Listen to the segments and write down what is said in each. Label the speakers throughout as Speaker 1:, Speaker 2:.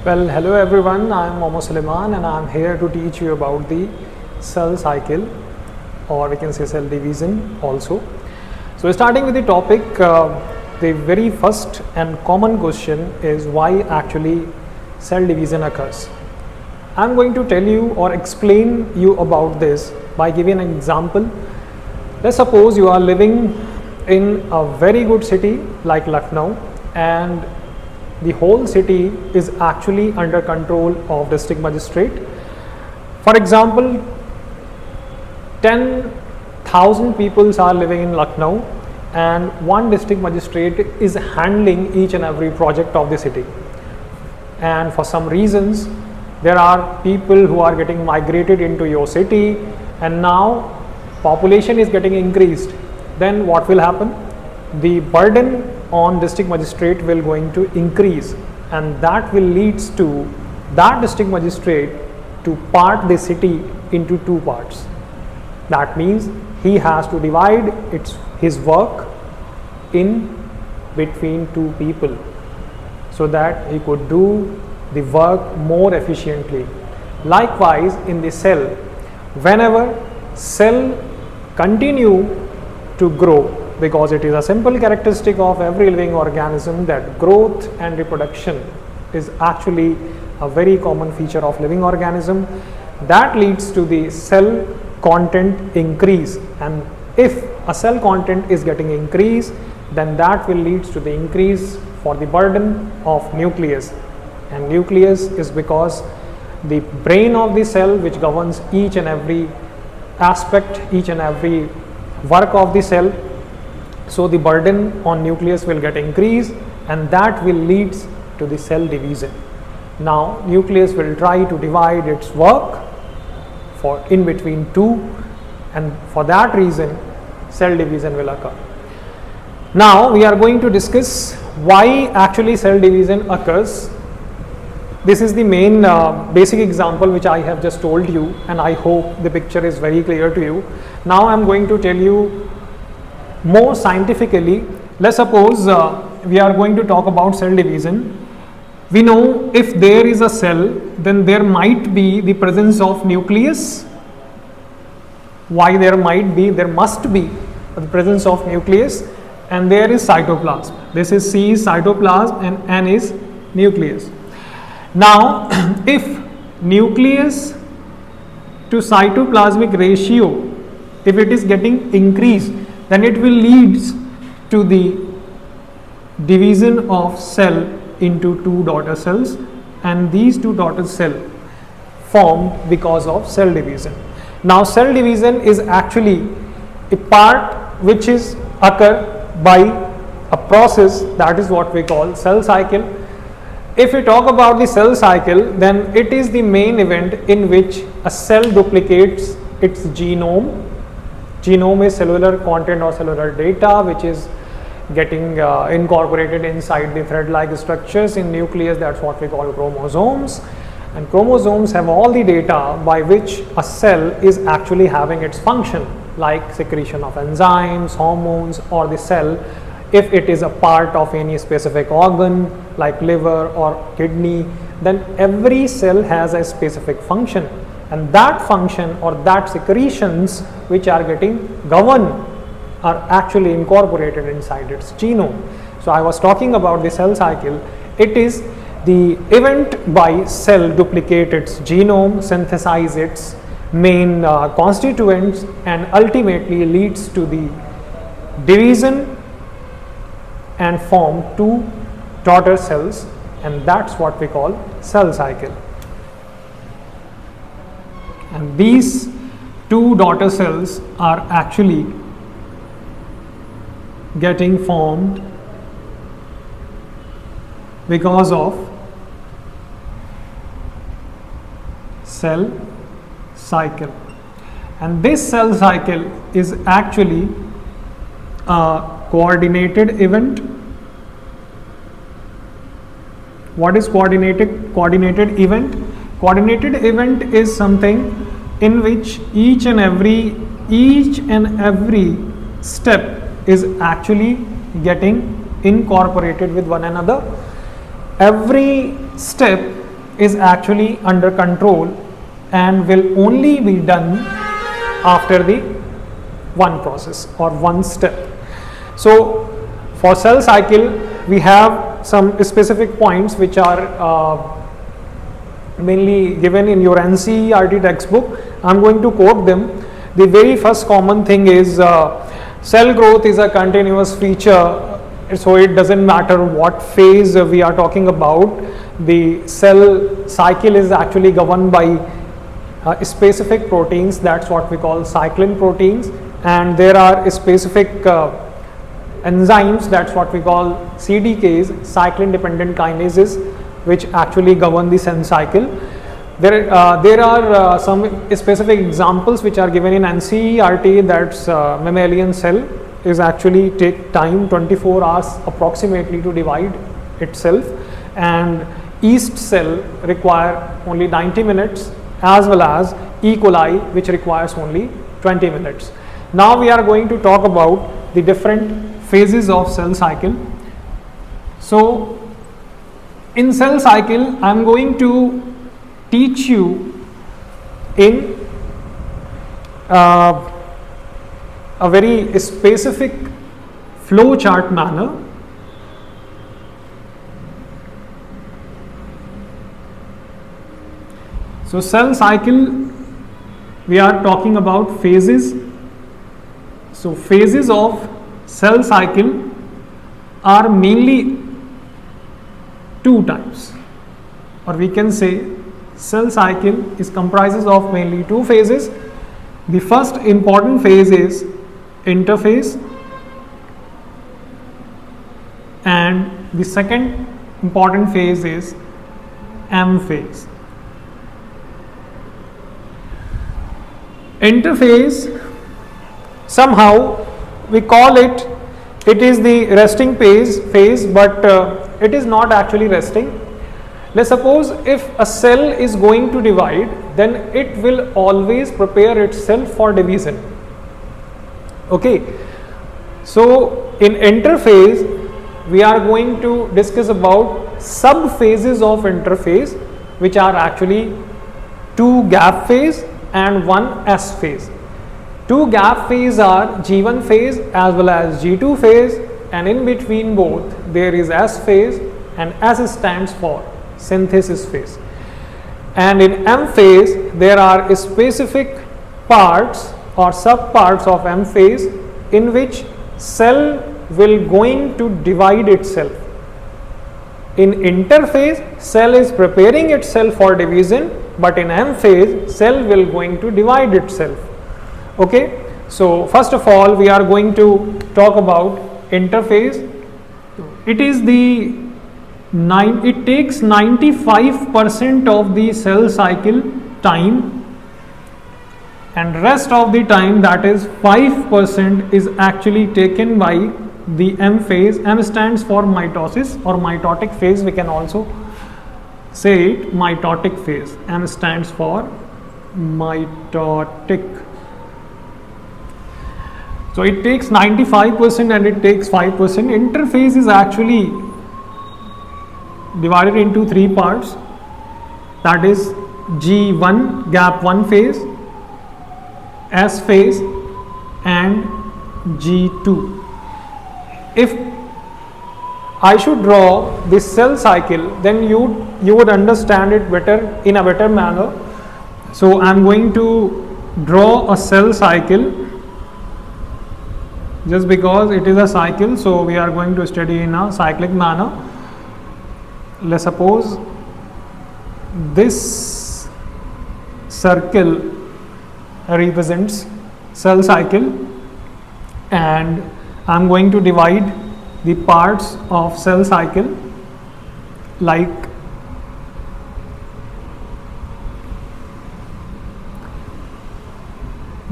Speaker 1: Well, hello everyone, I am Momo Suleiman and I am here to teach you about the cell cycle, or we can say cell division also. So starting with the topic, the very first and common question is why actually cell division occurs. I am going to tell you or explain you about this by giving an example. Let's suppose you are living in a very good city like Lucknow, and the whole city is actually under control of district magistrate. For example, 10,000 people are living in Lucknow and one district magistrate is handling each and every project of the city. And for some reasons, there are people who are getting migrated into your city, and now population is getting increased. Then what will happen? The burden on district magistrate will going to increase, and that will leads to that district magistrate to part the city into two parts. That means he has to divide his work in between two people so that he could do the work more efficiently. Likewise, in the cell, whenever cell continue to grow, because it is a simple characteristic of every living organism that growth and reproduction is actually a very common feature of living organism, that leads to the cell content increase. And if a cell content is getting increased, then that will lead to the increase for the burden of nucleus. And nucleus is because the brain of the cell which governs each and every aspect, each and every work of the cell. So the burden on nucleus will get increased, and that will lead to the cell division. Now nucleus will try to divide its work for in between two, and for that reason cell division will occur. Now we are going to discuss why actually cell division occurs. This is the main basic example which I have just told you, and I hope the picture is very clear to you. Now I am going to tell you more scientifically. Let's suppose we are going to talk about cell division. We know if there is a cell, then there might be the presence of nucleus. Why there might be? There must be the presence of nucleus, and there is cytoplasm. This is C is cytoplasm and N is nucleus. Now if nucleus to cytoplasmic ratio, if it is getting increased, then it will lead to the division of cell into two daughter cells, and these two daughter cells formed because of cell division. Now cell division is actually a part which is occur by a process, that is what we call cell cycle. If we talk about the cell cycle, then it is the main event in which a cell duplicates its genome. Genome is cellular content or cellular data which is getting incorporated inside the thread-like structures. In nucleus, that's what we call chromosomes, and chromosomes have all the data by which a cell is actually having its function, like secretion of enzymes, hormones, or the cell if it is a part of any specific organ like liver or kidney, then every cell has a specific function, and that function or that secretions which are getting governed are actually incorporated inside its genome. So I was talking about the cell cycle. It is the event by cell duplicate its genome, synthesize its main constituents, and ultimately leads to the division and form two daughter cells, and that's what we call cell cycle. And these two daughter cells are actually getting formed because of cell cycle, and this cell cycle is actually a coordinated event. What is coordinated event? Coordinated event is something in which each and every step is actually getting incorporated with one another. Every step is actually under control and will only be done after the one process or one step. So for cell cycle we have some specific points which are mainly given in your NCERT textbook. I am going to quote them. The very first common thing is cell growth is a continuous feature, so it doesn't matter what phase we are talking about. The cell cycle is actually governed by specific proteins, that's what we call cyclin proteins, and there are specific enzymes, that's what we call CDKs, cyclin dependent kinases, which actually govern the cell cycle. There are some specific examples which are given in NCERT. That's mammalian cell is actually take time 24 hours approximately to divide itself, and yeast cell require only 90 minutes, as well as E. coli which requires only 20 minutes. Now we are going to talk about the different phases of cell cycle. So in cell cycle I am going to teach you in a very specific flow chart manner. So cell cycle, we are talking about phases. So phases of cell cycle are mainly two types, or we can say cell cycle is comprises of mainly two phases. The first important phase is interphase, and the second important phase is M phase. Interphase, somehow we call it is the resting phase, but it is not actually resting. Let's suppose if a cell is going to divide, then it will always prepare itself for division. Okay, so in interphase we are going to discuss about sub phases of interphase, which are actually two gap phase and one S phase. Two gap phase are G1 phase as well as G2 phase, and in between both there is S phase, and S stands for synthesis phase. And in M phase there are specific parts or sub parts of M phase in which cell will going to divide itself. In interphase cell is preparing itself for division, but in M phase cell will going to divide itself. Okay, so first of all we are going to talk about interphase. It is it takes 95% of the cell cycle time, and rest of the time, that is 5%, is actually taken by the M phase. M stands for mitosis or mitotic phase, we can also say it mitotic phase. M stands for mitotic. So it takes 95% and it takes 5%. Interphase is actually divided into three parts, that is G1 gap 1 phase, S phase and G2. If I should draw this cell cycle, then you would understand it better in a better manner. So I am going to draw a cell cycle. Just because it is a cycle, so we are going to study in a cyclic manner. Let's suppose this circle represents cell cycle, and I am going to divide the parts of cell cycle like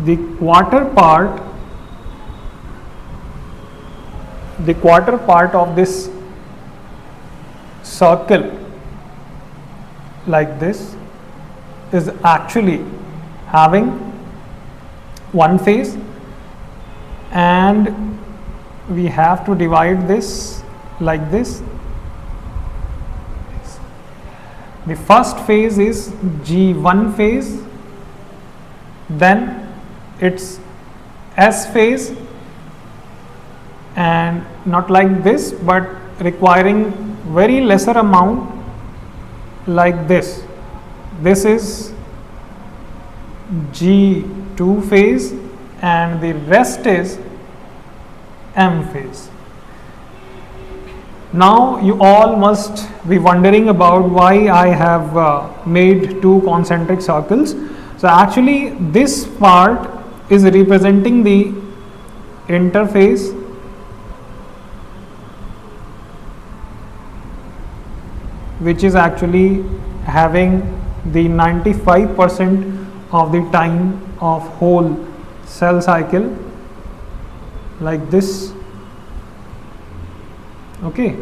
Speaker 1: the quarter part of this circle like this is actually having one phase, and we have to divide this like this. The first phase is G1 phase, then it's S phase, and not like this but requiring very lesser amount like this. This is G2 phase and the rest is M phase. Now you all must be wondering about why I have made two concentric circles. So actually this part is representing the interface, which is actually having the 95% of the time of whole cell cycle, like this. Okay.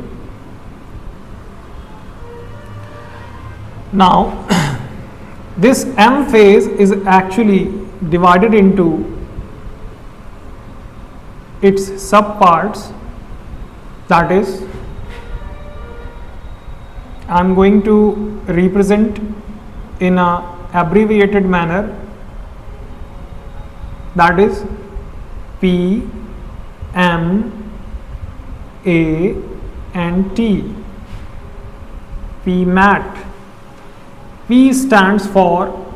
Speaker 1: Now this M phase is actually divided into its subparts, that is, I am going to represent in a abbreviated manner, that is P, M, A and T. PMAT. P stands for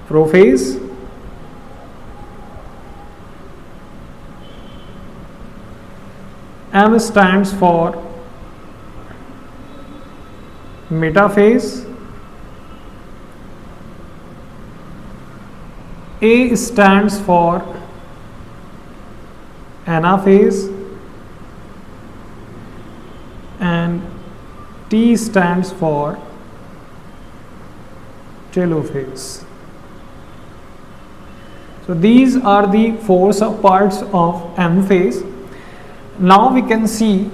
Speaker 1: prophase, M stands for metaphase, A stands for anaphase, and T stands for telophase. So these are the four subparts of M phase. Now we can see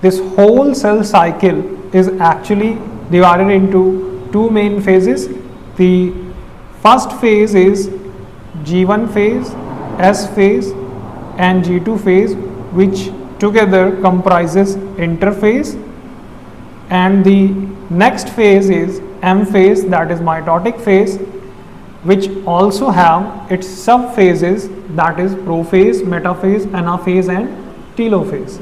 Speaker 1: this whole cell cycle is actually divided into two main phases. The first phase is G1 phase, S phase and G2 phase, which together comprises interphase, and the next phase is M phase, that is mitotic phase, which also have its subphases, that is prophase, metaphase, anaphase and telophase.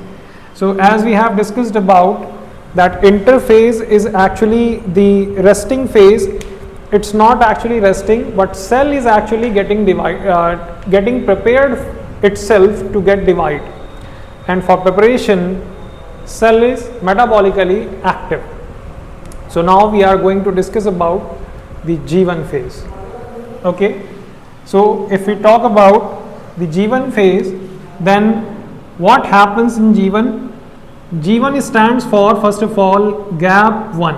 Speaker 1: So as we have discussed about that interphase is actually the resting phase. It's not actually resting, but cell is actually getting prepared itself to get divided, and for preparation cell is metabolically active. So now we are going to discuss about the G1 phase. Okay, so if we talk about the G1 phase, then what happens in G1? G1 stands for, first of all, gap 1.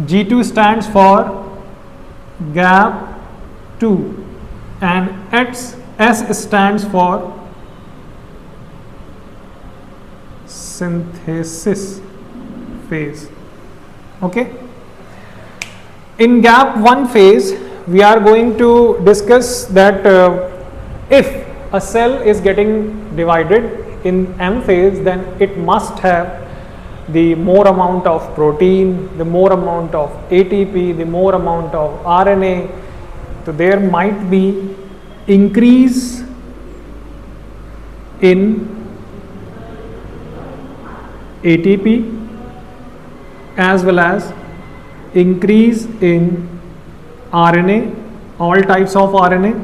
Speaker 1: G2 stands for gap 2, and S stands for synthesis phase. Okay. In gap 1 phase, we are going to discuss that if a cell is getting divided in M phase, then it must have the more amount of protein, the more amount of ATP, the more amount of RNA. So there might be increase in ATP as well as increase in RNA, all types of RNA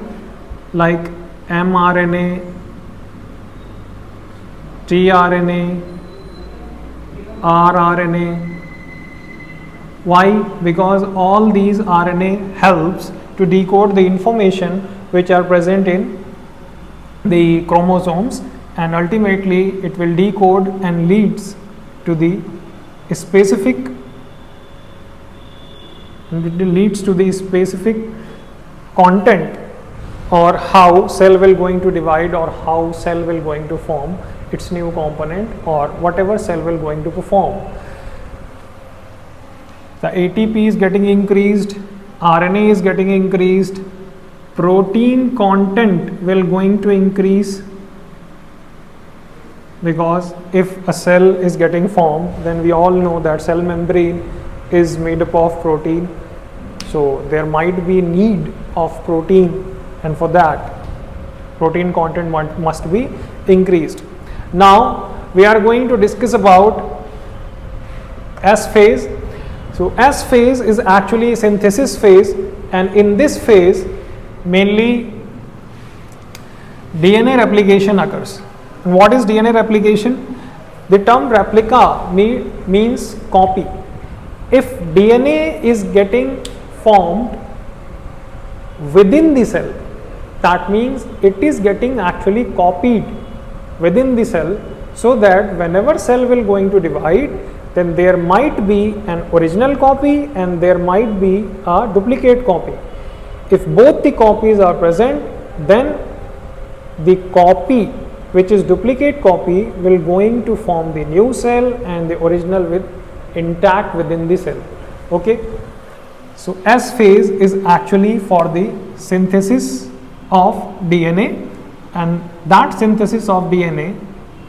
Speaker 1: like mRNA, tRNA, rRNA. Why? Because all these RNA helps to decode the information which are present in the chromosomes, and ultimately it will decode and leads to the specific content, or how cell will going to divide, or how cell will going to form its new component, or whatever cell will going to perform. The ATP is getting increased, RNA is getting increased, protein content will going to increase, because if a cell is getting formed, then we all know that cell membrane is made up of protein, so there might be need of protein, and for that protein content must be increased. Now we are going to discuss about S phase. So S phase is actually synthesis phase, and in this phase mainly DNA replication occurs. And what is DNA replication? The term replica means copy. If DNA is getting formed within the cell, that means it is getting actually copied within the cell, so that whenever cell will going to divide, then there might be an original copy and there might be a duplicate copy. If both the copies are present, then the copy which is duplicate copy will going to form the new cell and the original with intact within the cell. Okay. So S phase is actually for the synthesis of DNA, and that synthesis of DNA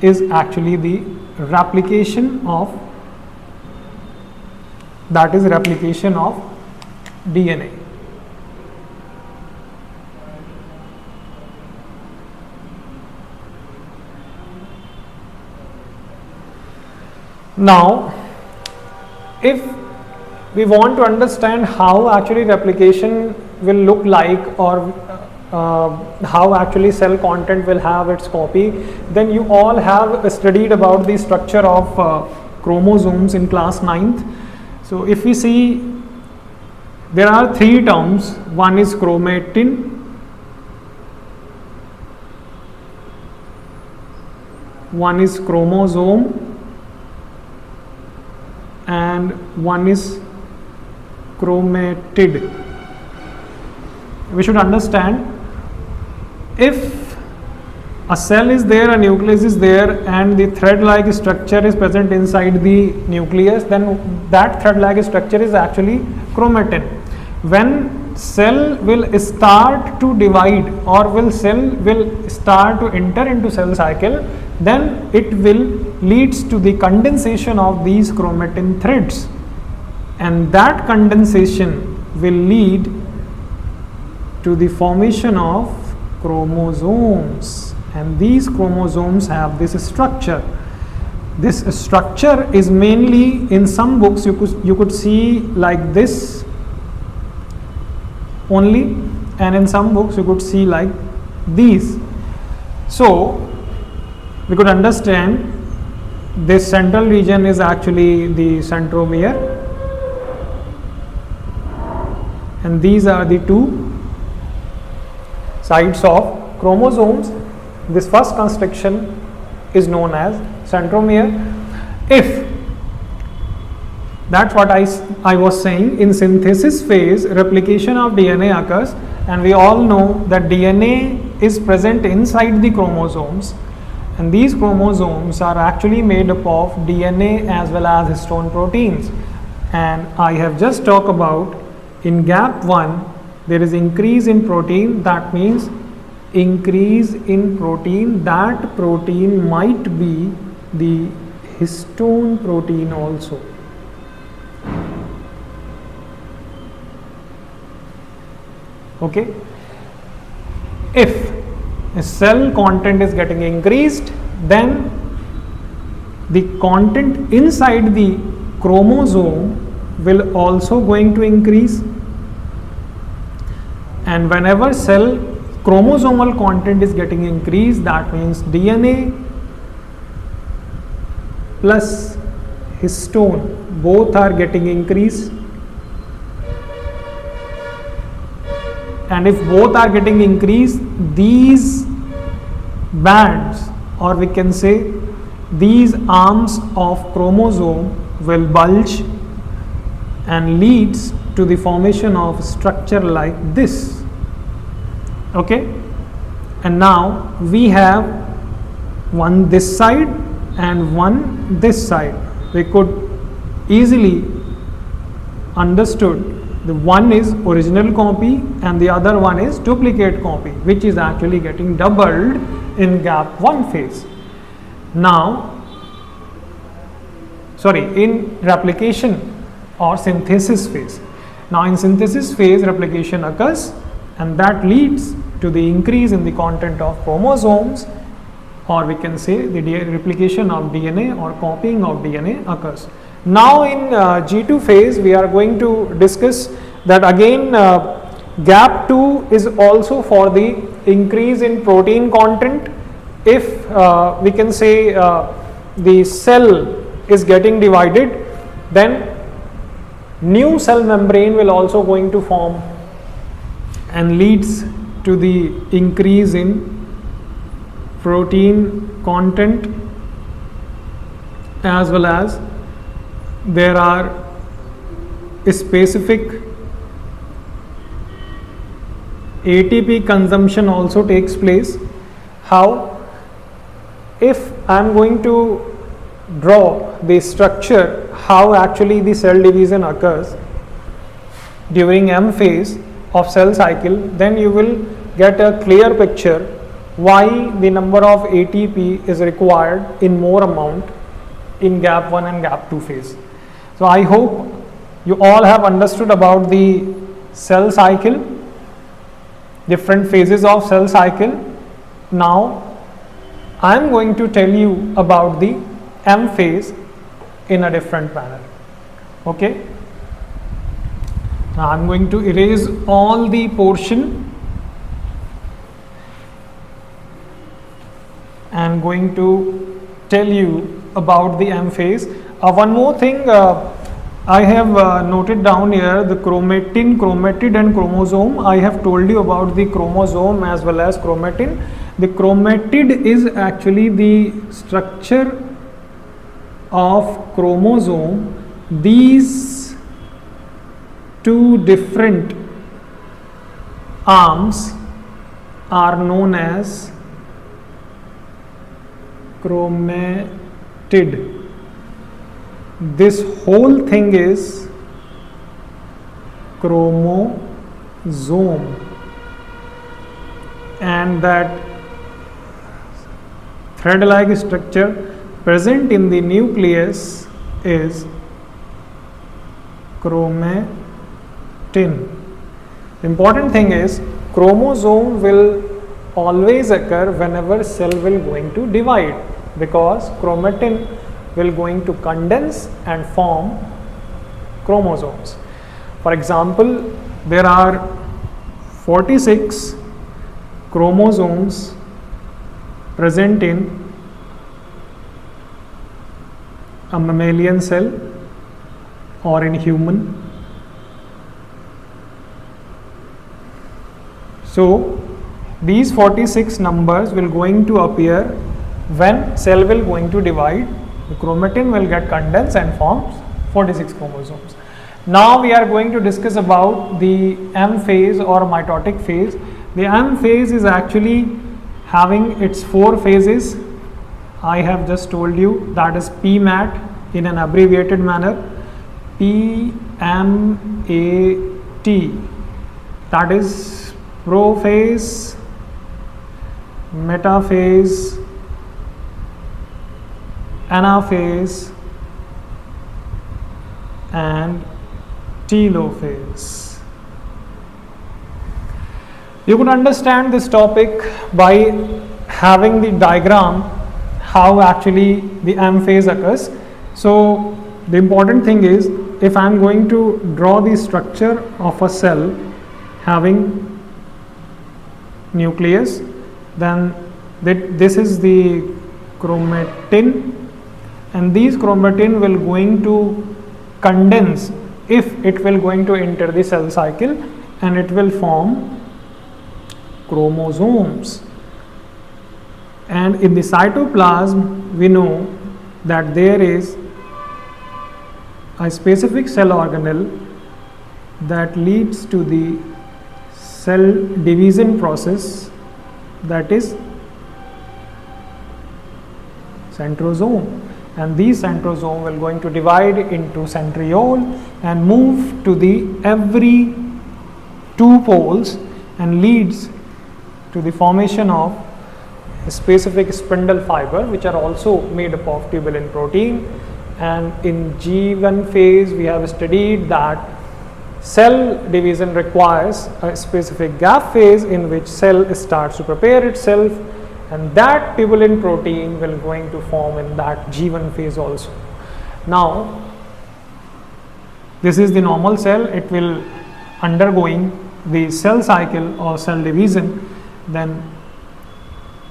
Speaker 1: is actually the replication of DNA. Now, if we want to understand how actually replication will look like, or how actually cell content will have its copy, then you all have studied about the structure of chromosomes in class 9th. So if we see, there are three terms. One is chromatin, one is chromosome, and one is chromatid. We should understand, if a cell is there, a nucleus is there, and the thread-like structure is present inside the nucleus, then that thread-like structure is actually chromatin. When cell will start to divide, or cell will start to enter into cell cycle, then it will leads to the condensation of these chromatin threads, and that condensation will lead to the formation of chromosomes, and these chromosomes have this structure. This structure is mainly, in some books you could see like this only, and in some books you could see like these. So we could understand this central region is actually the centromere, and these are the two sides of chromosomes. This first construction is known as centromere. If that's what I was saying, in synthesis phase replication of DNA occurs, and we all know that DNA is present inside the chromosomes, and these chromosomes are actually made up of DNA as well as histone proteins. And I have just talked about, in gap 1 there is increase in protein, that means increase in protein, that protein might be the histone protein also. Okay. If a cell content is getting increased, then the content inside the chromosome will also going to increase, and whenever cell chromosomal content is getting increased, that means DNA plus histone both are getting increased, and if both are getting increased, these bands, or we can say these arms of chromosome will bulge and leads to the formation of structure like this. Okay, and now we have one this side and one this side. We could easily understood, the one is original copy and the other one is duplicate copy, which is actually getting doubled in gap 1 phase. Now, in replication or synthesis phase. Now in synthesis phase, replication occurs, and that leads to the increase in the content of chromosomes, or we can say the replication of DNA or copying of DNA occurs. Now in G2 phase, we are going to discuss that again. GAP2 is also for the increase in protein content. If we can say the cell is getting divided, then new cell membrane will also going to form and leads to the increase in protein content, as well as there are specific ATP consumption also takes place. How? If I am going to draw the structure, how actually the cell division occurs during M phase of cell cycle, then you will get a clear picture why the number of ATP is required in more amount in GAP1 and GAP2 phase. So I hope you all have understood about the cell cycle, different phases of cell cycle. Now I am going to tell you about the M phase in a different manner. Okay. Now I am going to erase all the portion and going to tell you about the M phase. One more thing I have noted down here, the chromatin, chromatid and chromosome. I have told you about the chromosome as well as chromatin. The chromatid is actually the structure of chromosome. These two different arms are known as chromatid. This whole thing is chromosome, and that thread-like structure present in the nucleus is chromatin. The important thing is chromosome will always occur whenever cell will going to divide, because chromatin will going to condense and form chromosomes. For example, there are 46 chromosomes present in a mammalian cell or in human. So these 46 numbers will going to appear when cell will going to divide. The chromatin will get condensed and forms 46 chromosomes. Now we are going to discuss about the M phase or mitotic phase. The M phase is actually having its 4 phases. I have just told you, that is PMAT in an abbreviated manner. PMAT, that is prophase, metaphase, anaphase and telophase. You could understand this topic by having the diagram how actually the M phase occurs. So the important thing is, if I am going to draw the structure of a cell having nucleus, then this is the chromatin, and these chromatin will going to condense if it will going to enter the cell cycle, and it will form chromosomes. And in the cytoplasm, we know that there is a specific cell organelle that leads to the cell division process, that is centrosome. And these centrosome will going to divide into centriole and move to the every 2 poles and leads to the formation of specific spindle fiber which are also made up of tubulin protein. And in G1 phase we have studied that cell division requires a specific gap phase in which cell starts to prepare itself, and that tubulin protein will going to form in that G1 phase also. Now this is the normal cell, it will undergoing the cell cycle or cell division, then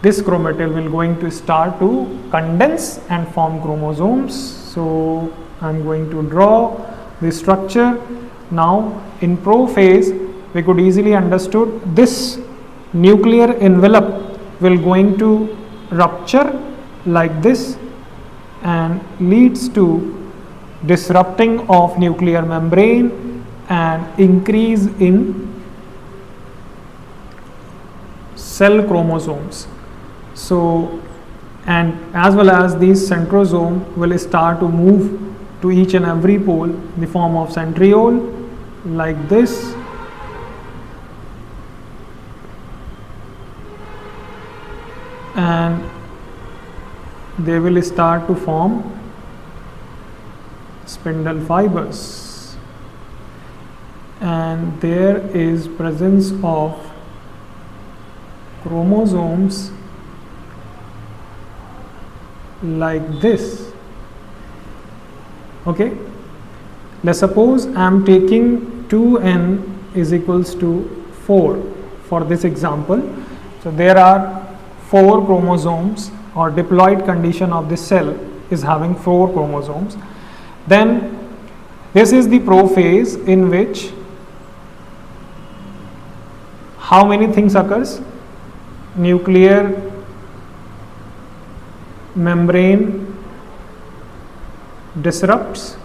Speaker 1: this chromatid will going to start to condense and form chromosomes. So I am going to draw the structure. Now in prophase we could easily understood this nuclear envelope will going to rupture like this and leads to disrupting of nuclear membrane and increase in cell chromosomes. So, and as well as these centrosome will start to move to each and every pole in the form of centriole like this, and they will start to form spindle fibers, and there is presence of chromosomes like this. Okay, let's suppose I am taking 2n is equals to 4 for this example. So there are 4 chromosomes, or diploid condition of this cell is having 4 chromosomes. Then this is the prophase in which how many things occurs? Nuclear membrane disrupts,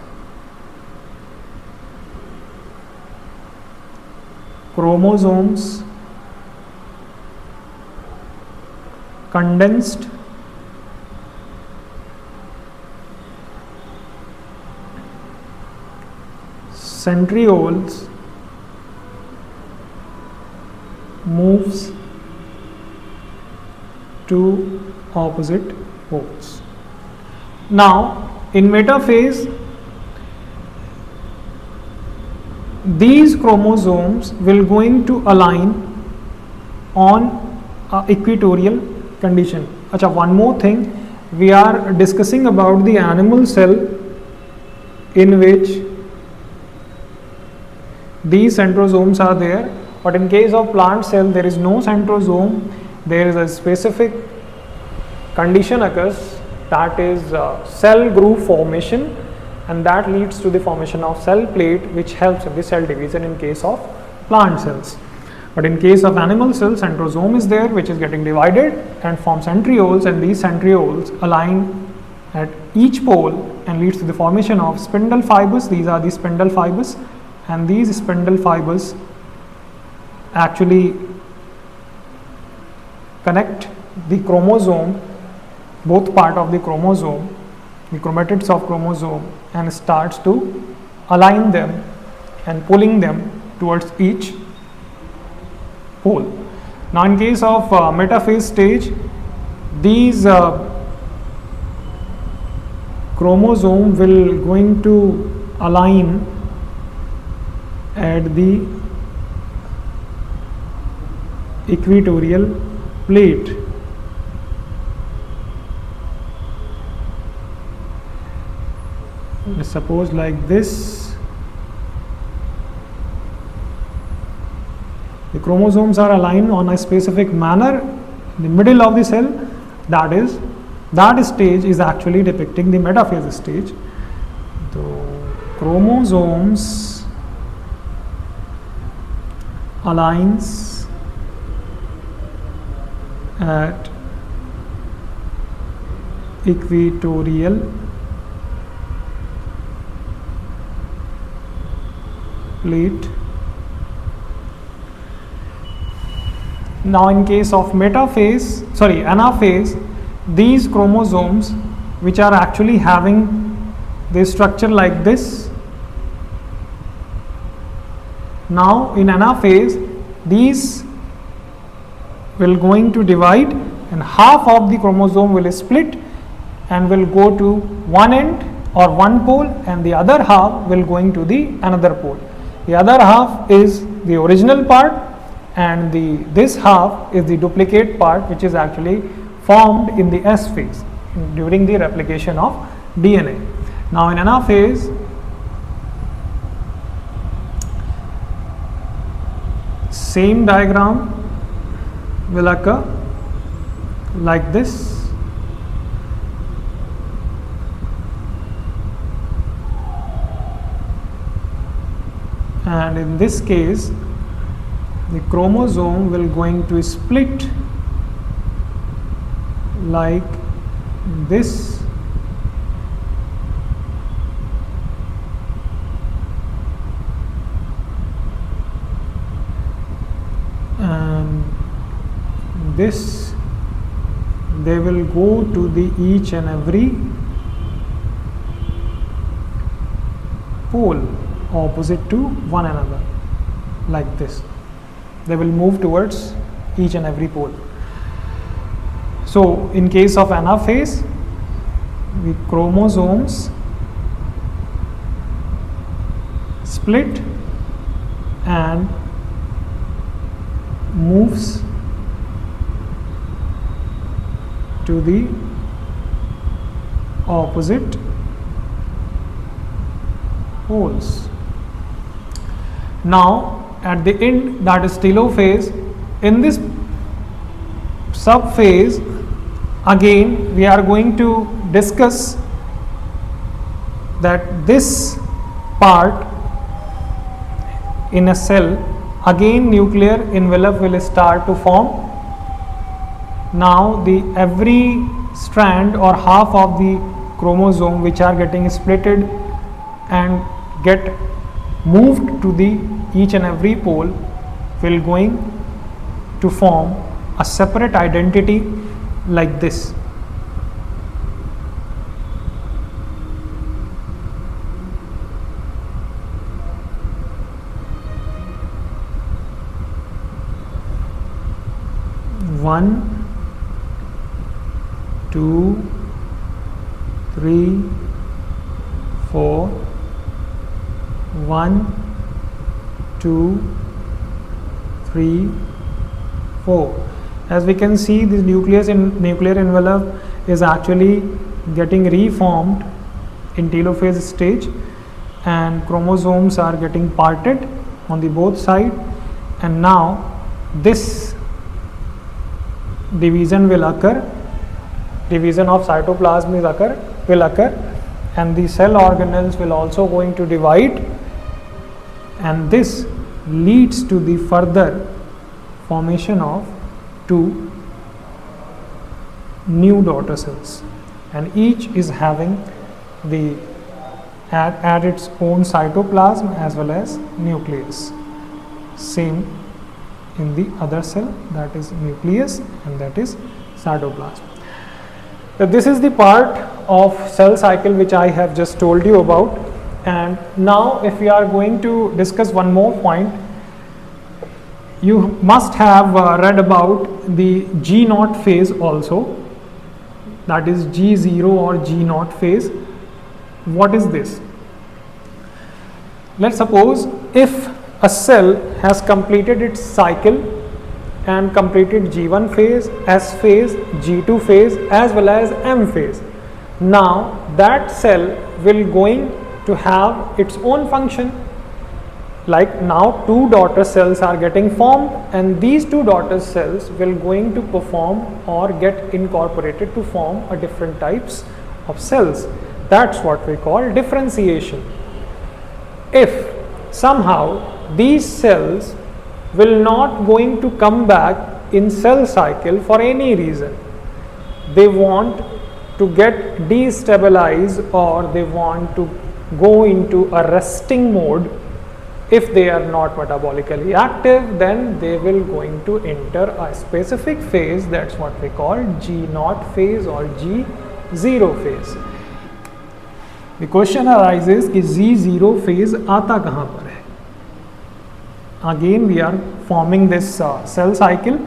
Speaker 1: chromosomes condensed, centrioles moves to opposite poles. Now in metaphase these chromosomes will going to align on equatorial condition. Acha, one more thing, we are discussing about the animal cell in which these centrosomes are there, but in case of plant cell there is no centrosome, there is a specific condition occurs, that is cell groove formation, and that leads to the formation of cell plate which helps in the cell division in case of plant cells. But in case of animal cells, centrosome is there which is getting divided and forms centrioles, and these centrioles align at each pole and leads to the formation of spindle fibers. These are the spindle fibers, and these spindle fibers actually connect the chromosome, both part of the chromosome, the chromatids of chromosome, and starts to align them and pulling them towards each pole. Now in case of metaphase stage, these chromosome will going to align at the equatorial plate. Let's suppose like this. The chromosomes are aligned on a specific manner in the middle of the cell. That stage is actually depicting the metaphase stage. The chromosomes aligns at equatorial plate. Now in case of anaphase, these chromosomes which are actually having this structure like this, now in anaphase these will going to divide and half of the chromosome will split and will go to one end or one pole, and the other half will going to the another pole. The other half is the original part, and this half is the duplicate part, which is actually formed in the S phase during the replication of DNA. Now in anaphase, same diagram will occur like this. And in this case, the chromosome will going to split like this, and this, they will go to the each and every pole opposite to one another like this. They will move towards each and every pole. So in case of anaphase, the chromosomes split and moves to the opposite poles. Now at the end, that is telophase, in this subphase again we are going to discuss that this part in a cell, again nuclear envelope will start to form. Now the every strand or half of the chromosome which are getting splitted and get moved to the each and every pole will going to form a separate identity like this. One, two, three, four. 1, 2, 3, 4. As we can see, this nuclear envelope is actually getting reformed in telophase stage, and chromosomes are getting parted on the both side, and now this division will occur, division of cytoplasm will occur, and the cell organelles will also going to divide, and this leads to the further formation of two new daughter cells, and each is having the at its own cytoplasm as well as nucleus. Same in the other cell, that is nucleus and that is cytoplasm. So this is the part of cell cycle which I have just told you about. And now if we are going to discuss one more point, you must have read about the G0 phase also, that is G0 or G0 phase. What is this? Let's suppose if a cell has completed its cycle and completed G1 phase, S phase, G2 phase as well as M phase. Now that cell will going to have its own function, like now two daughter cells are getting formed, and these two daughter cells will going to perform or get incorporated to form a different types of cells. That's what we call differentiation. If somehow these cells will not going to come back in cell cycle for any reason, they want to get destabilized or they want to go into a resting mode. If they are not metabolically active, then they will going to enter a specific phase, that's what we call G0 phase or G0 phase. The question arises कि G0 phase आता कहाँ पर है? Again we are forming this cell cycle,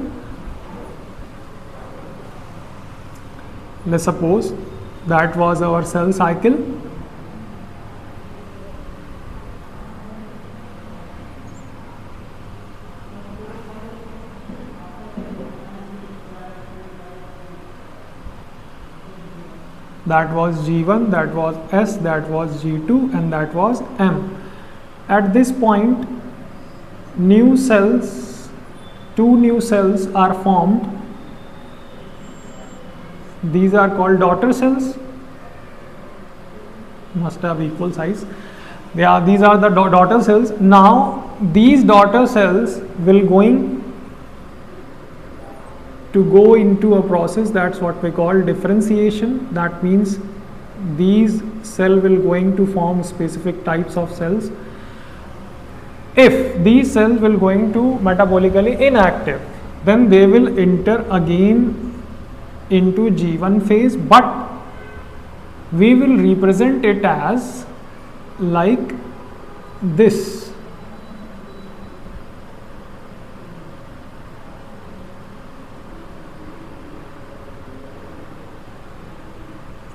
Speaker 1: let's suppose that was our cell cycle. That was G1, that was S, that was G2, and that was M. At this point, new cells, two new cells are formed. These are called daughter cells, must have equal size. These are the daughter cells. Now, these daughter cells will go into a process, that's what we call differentiation. That means these cell will going to form specific types of cells. If these cells will going to metabolically inactive, then they will enter again into G1 phase, but we will represent it as like this.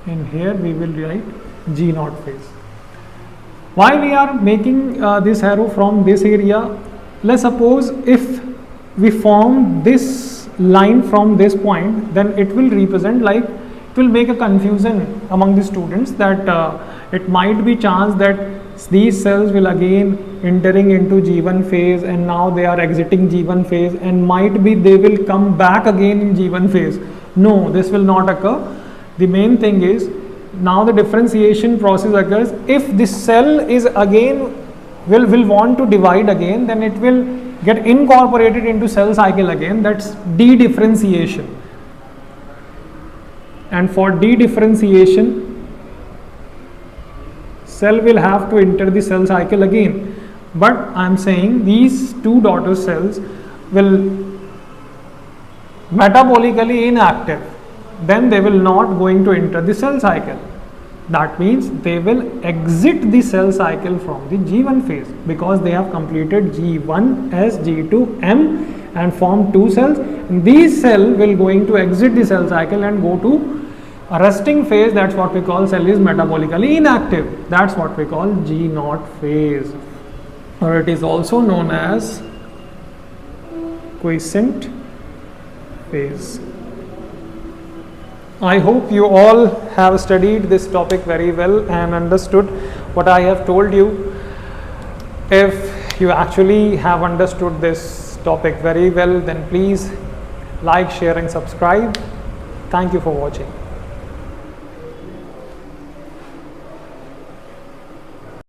Speaker 1: And here we will write G0 phase. Why we are making this arrow from this area? Let's suppose if we form this line from this point, then it will represent like, it will make a confusion among the students that it might be chance that these cells will again entering into G1 phase and now they are exiting G1 phase, and might be they will come back again in G1 phase. No, this will not occur. The main thing is, now the differentiation process occurs. If this cell is again will want to divide again, then it will get incorporated into cell cycle again. That's de-differentiation. And for de-differentiation, cell will have to enter the cell cycle again. But I am saying these two daughter cells will metabolically inactive, then they will not going to enter the cell cycle. That means they will exit the cell cycle from the G1 phase, because they have completed G1, S, G2, M and formed two cells. And these cells will going to exit the cell cycle and go to a resting phase. That's what we call cell is metabolically inactive. That's what we call G0 phase, or it is also known as quiescent phase. I hope you all have studied this topic very well and understood what I have told you. If you actually have understood this topic very well, then please like, share and subscribe. Thank you for watching.